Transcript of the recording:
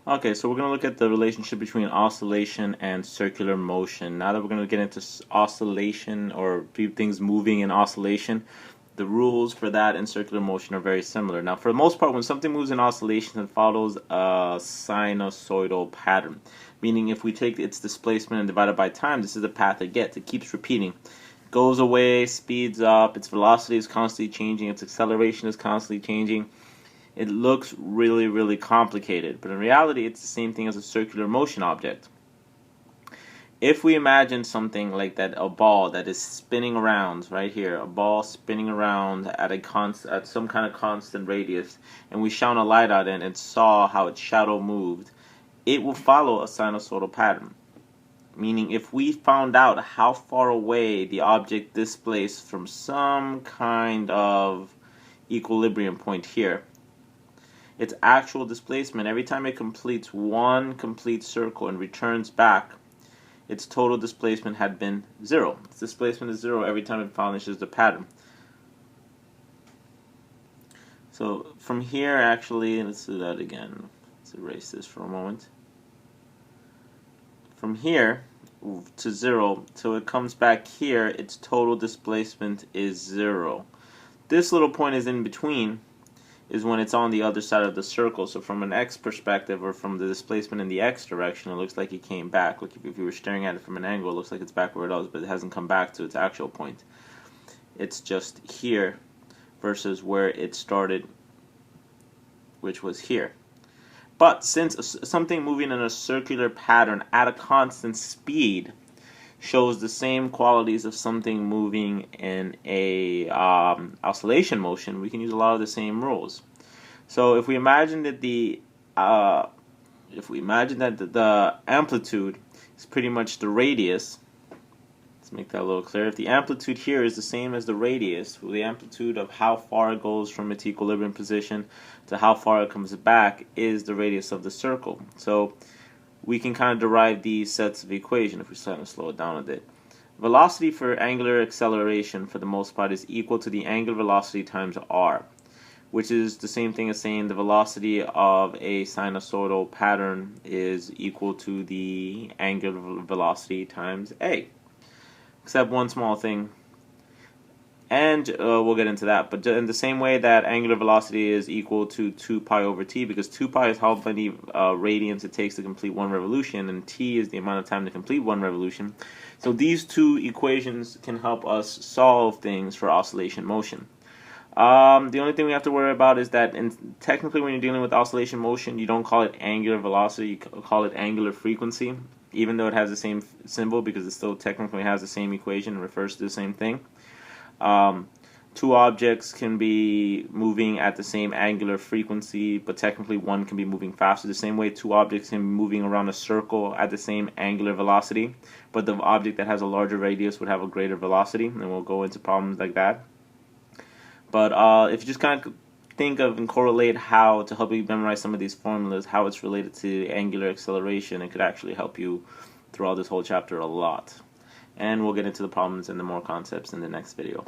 Okay, so we're going to look at the relationship between oscillation and circular motion. Now that we're going to get into oscillation or things moving in oscillation, the rules for that and circular motion are very similar. Now, for the most part, when something moves in oscillation, it follows a sinusoidal pattern, meaning if we take its displacement and divide it by time, this is the path it gets. It keeps repeating. It goes away, speeds up, its velocity is constantly changing, its acceleration is constantly changing. It looks really, really complicated, but in reality, it's the same thing as a circular motion object. If we imagine something like that, a ball that is spinning around right here, a ball spinning around at some kind of constant radius, and we shone a light at it and saw how its shadow moved, it will follow a sinusoidal pattern. Meaning, if we found out how far away the object displaced from some kind of equilibrium point here, its actual displacement, every time it completes one complete circle and returns back, its total displacement had been 0. Its displacement is 0 every time it finishes the pattern. So from here, actually, let's do that again. Let's erase this for a moment. From here to 0 till it comes back here, its total displacement is 0. This little point is in between, is when it's on the other side of the circle. So from an x perspective, or from the displacement in the x direction, it looks like it came back. Like if you were staring at it from an angle, it looks like it's back where it was, but it hasn't come back to its actual point. It's just here versus where it started, which was here. But since something moving in a circular pattern at a constant speed shows the same qualities of something moving in a oscillation motion, we can use a lot of the same rules. So if we imagine that the amplitude is pretty much the radius, let's make that a little clearer. If the amplitude here is the same as the radius, the amplitude of how far it goes from its equilibrium position to how far it comes back is the radius of the circle. So we can kind of derive these sets of equations if we start to slow it down a bit. Velocity for angular acceleration, for the most part, is equal to the angular velocity times r, which is the same thing as saying the velocity of a sinusoidal pattern is equal to the angular velocity times a. Except one small thing, and we'll get into that, but in the same way that angular velocity is equal to 2 pi over t, because 2 pi is how many radians it takes to complete one revolution, and t is the amount of time to complete one revolution. So these two equations can help us solve things for oscillation motion. The only thing we have to worry about is that technically when you're dealing with oscillation motion, you don't call it angular velocity, you call it angular frequency, even though it has the same symbol, because it still technically has the same equation and refers to the same thing. Two objects can be moving at the same angular frequency, but technically one can be moving faster. The same way two objects can be moving around a circle at the same angular velocity, but the object that has a larger radius would have a greater velocity, and we'll go into problems like that. But if you just kind of think of and correlate how to help you memorize some of these formulas, how it's related to angular acceleration, it could actually help you throughout this whole chapter a lot. And we'll get into the problems and the more concepts in the next video.